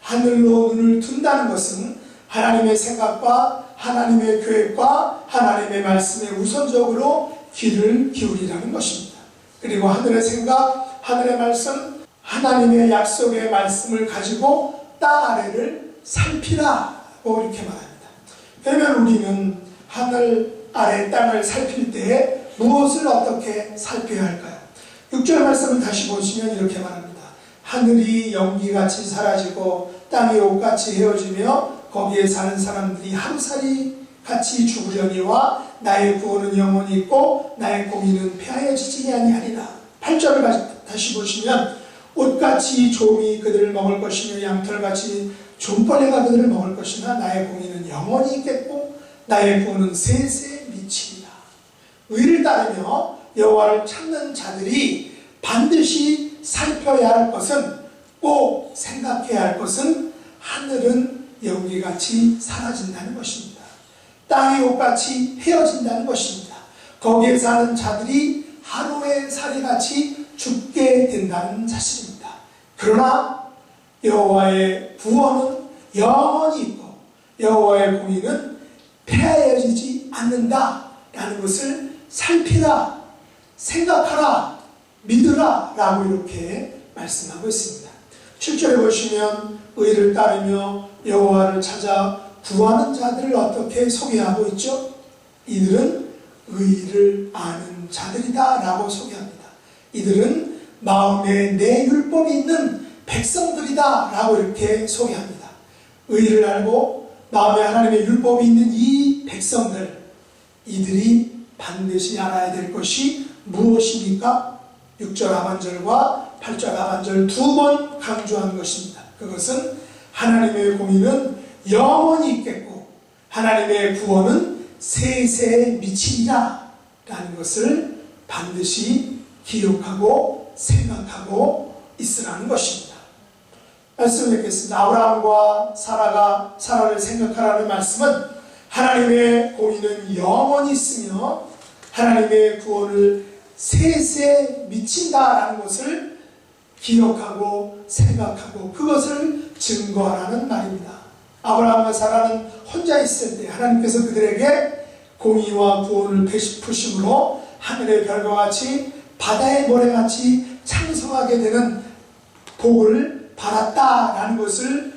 하늘로 눈을 둔다는 것은 하나님의 생각과 하나님의 계획과 하나님의 말씀에 우선적으로 귀를 기울이라는 것입니다. 그리고 하늘의 생각, 하늘의 말씀, 하나님의 약속의 말씀을 가지고 땅 아래를 살피라고 이렇게 말합니다. 그러면 우리는 하늘 아래 땅을 살필 때 무엇을 어떻게 살펴야 할까요? 6절 말씀을 다시 보시면 이렇게 말합니다. 하늘이 연기같이 사라지고 땅이 옷같이 헤어지며 거기에 사는 사람들이 하루살이 같이 죽으려니와 나의 구원은 영원히 있고 나의 공의는 폐하여지지 아니하리라. 8절을 다시 보시면 옷같이 좀이 그들을 먹을 것이며 양털같이 좀벌레가 그들을 먹을 것이나 나의 공의는 영원히 있겠고 나의 구원은 세세 미치리라. 의를 따르며 여호와를 찾는 자들이 반드시 살펴야 할 것은, 꼭 생각해야 할 것은 하늘은 연기같이 사라진다는 것입니다. 땅이 옷같이 헤어진다는 것입니다. 거기에 사는 자들이 하루의 살이같이 죽게 된다는 사실입니다. 그러나 여호와의 구원은 영원히 있고 여호와의 공의는 폐하여지지 않는다라는 것을 살피라, 생각하라, 믿으라 라고 이렇게 말씀하고 있습니다. 7절에 보시면 의를 따르며 여호와를 찾아 구하는 자들을 어떻게 소개하고 있죠? 이들은 의를 아는 자들이다 라고 소개합니다. 이들은 마음에 내 율법이 있는 백성들이다 라고 이렇게 소개합니다. 의를 알고 마음에 하나님의 율법이 있는 이 백성들, 이들이 반드시 알아야 될 것이 무엇입니까? 6절 하반절과 8절 하반절 두 번 강조한 것입니다. 그것은 하나님의 공의는 영원히 있겠고 하나님의 구원은 세세에 미치리라 라는 것을 반드시 기억하고 생각하고 있으라는 것입니다. 말씀을 읽겠습니다. 아브라함과 사라를 생각하라는 말씀은 하나님의 공의는 영원히 있으며 하나님의 구원을 세세에 미친다라는 것을 기억하고 생각하고 그것을 증거하라는 말입니다. 아브라함과 사라는 혼자 있을 때 하나님께서 그들에게 공의와 구원을 베푸심으로 하늘의 별과 같이 바다의 모래같이 창성하게 되는 복을 받았다라는 것을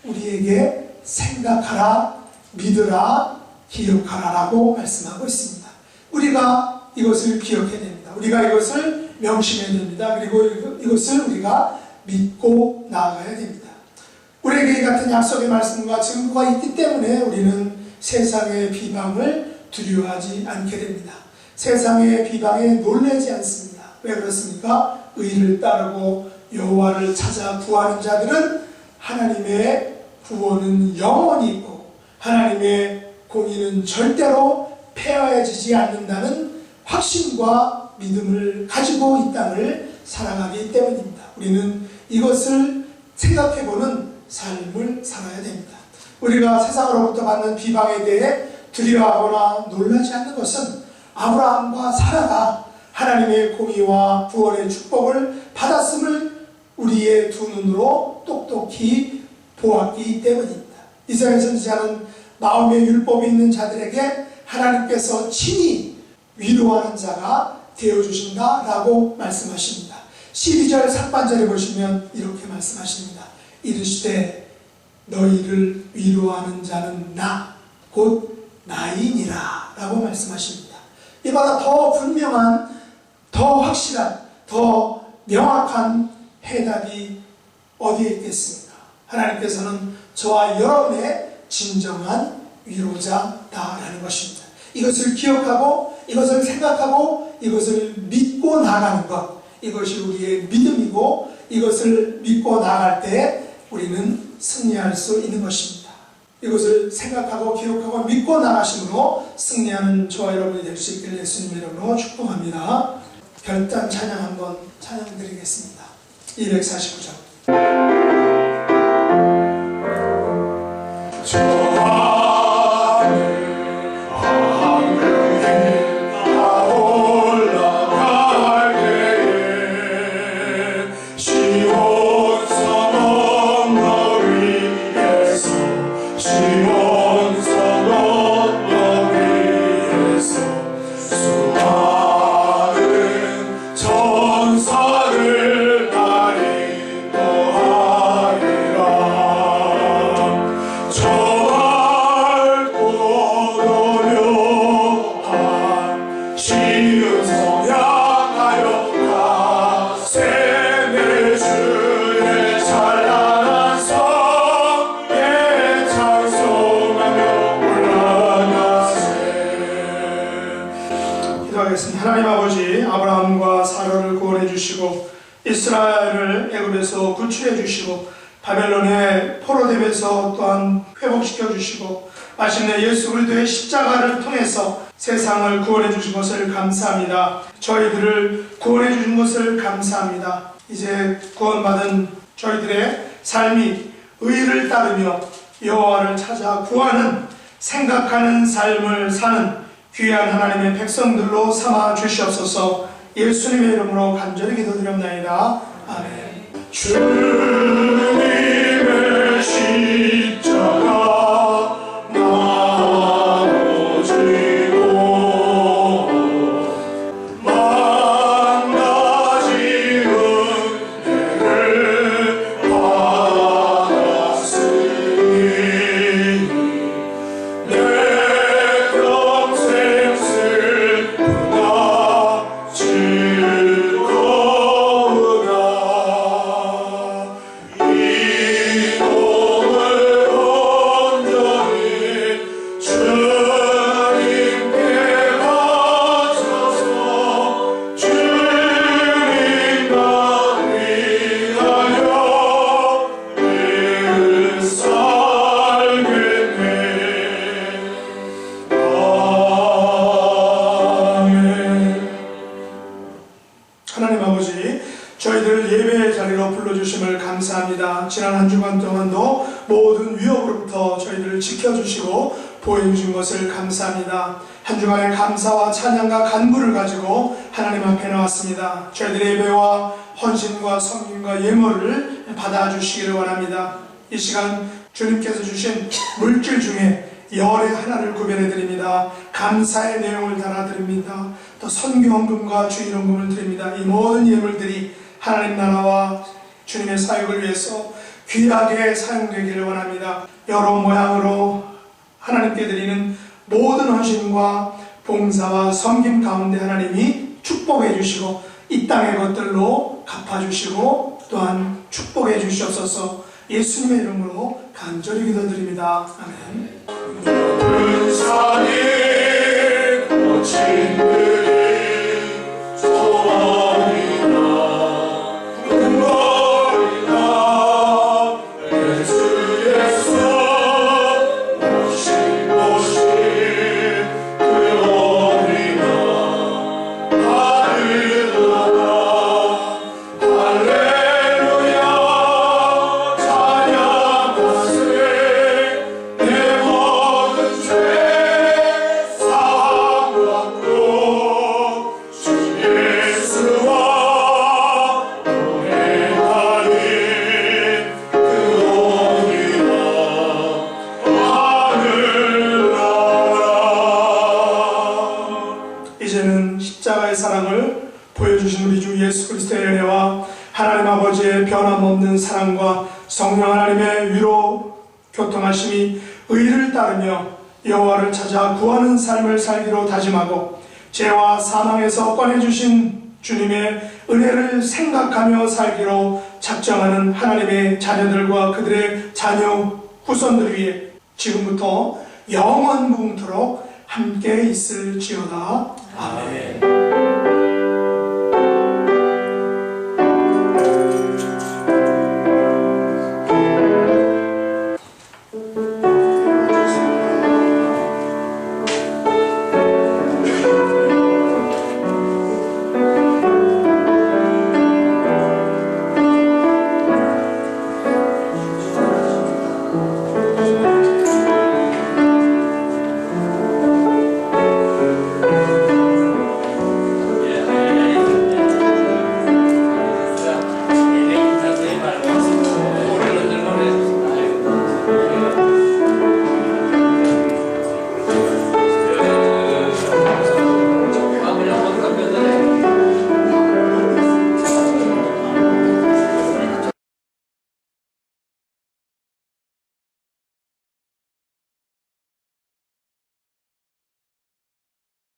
우리에게 생각하라, 믿으라, 기억하라라고 말씀하고 있습니다. 우리가 이것을 기억해야 됩니다. 우리가 이것을 명심해야 됩니다. 그리고 이것을 우리가 믿고 나아가야 됩니다. 우리에게 이 같은 약속의 말씀과 증거가 있기 때문에 우리는 세상의 비방을 두려워하지 않게 됩니다. 세상의 비방에 놀라지 않습니다. 왜 그렇습니까? 의를 따르고 여호와를 찾아 구하는 자들은 하나님의 구원은 영원히 있고 하나님의 공의는 절대로 폐하여지지 않는다는 확신과 믿음을 가지고 이 땅을 살아가기 때문입니다. 우리는 이것을 생각해보는 삶을 살아야 됩니다. 우리가 세상으로부터 받는 비방에 대해 두려워하거나 놀라지 않는 것은 아브라함과 사라가 하나님의 공의와 구원의 축복을 받았음을 우리의 두 눈으로 똑똑히 보았기 때문입니다. 이스라엘 선지자는 마음의 율법이 있는 자들에게 하나님께서 친히 위로하는 자가 되어주신다라고 말씀하십니다. 12절 상반절에 보시면 이렇게 말씀하십니다. 이르시되 너희를 위로하는 자는 나 곧 나이니라 라고 말씀하십니다. 이보다 더 분명한, 더 확실한, 더 명확한 해답이 어디에 있겠습니까? 하나님께서는 저와 여러분의 진정한 위로자다라는 것입니다. 이것을 기억하고 이것을 생각하고 이것을 믿고 나가는 것, 이것이 우리의 믿음이고 이것을 믿고 나갈 때 우리는 승리할 수 있는 것입니다. 이것을 생각하고 기억하고 믿고 나가심으로 승리하는 저와 여러분이 될 수 있기를 예수님의 이름으로 축복합니다. 결단 찬양 한번 찬양드리겠습니다. 249장. 전사를 가리켜 지은 성향하여 가세 내 주의 찬란한 성에 찬송하며 올라가세. 기도하겠습니다. 하나님 아버지, 아브라함과 사라를 구원해 주시고 이스라엘을 애굽에서 구출해 주시고 바벨론의 포로됨에서 또한 회복시켜 주시고 마침내 예수 그리스도의 십자가를 통해서 세상을 구원해 주신 것을 감사합니다. 저희들을 구원해 주신 것을 감사합니다. 이제 구원받은 저희들의 삶이 의를 따르며 여호와를 찾아 구하는 생각하는 삶을 사는 귀한 하나님의 백성들로 삼아 주시옵소서. 예수님의 이름으로 간절히 기도드립나이다. 아멘. 주님의 십자가 나눠 지고 만 가지 은혜를 받았으니 내 평생 슬프다 즐거우다 이 몸을 온전히 주님께 바쳐서 주님만 위하여 늘 살겠네. 아멘. 하나님 아버지, 저희들 예배의 자리로 불러주심을 감사합니다. 지난 한 주간 동안도 모든 위협으로부터 저희들을 지켜주시고 보호해주신 것을 감사합니다. 한 주간의 감사와 찬양과 간구를 가지고 하나님 앞에 나왔습니다. 저희들의 예배와 헌신과 섬김과 예물을 받아주시기를 원합니다. 이 시간 주님께서 주신 물질 중에 열의 하나를 구별해 드립니다. 감사의 내용을 달아드립니다. 또 선교헌금과 주일헌금을 드립니다. 이 모든 예물들이 하나님 나라와 주님의 사역을 위해서 귀하게 사용되기를 원합니다. 여러 모양으로 하나님께 드리는 모든 헌신과 봉사와 섬김 가운데 하나님이 축복해 주시고 이 땅의 것들로 갚아주시고 또한 축복해 주시옵소서. 예수님의 이름으로 간절히 기도드립니다. 아멘. 산이 거친 들이 소원이나 궁궐이나 내 주 예수 오신 곳이 그원이나 하늘나라 할렐루야 찬양하세 내 모든 죄 사함받고 주 예수와 동행하리 그원이나 하늘나라. 이제는 십자가의 사랑을 보여주신 우리 주 예수 그리스도의 은혜와 하나님 아버지의 변함없는 사랑과 성령 하나님의 위로 교통하심이 의를 따르며 여호와를 찾아 구하는 삶을 살기로 다짐하고 죄와 사망에서 꺼내주신 주님의 은혜를 생각하며 살기로 작정하는 하나님의 자녀들과 그들의 자녀 후손들 위해 지금부터 영원 무궁토록 함께 있을지어다. 아멘.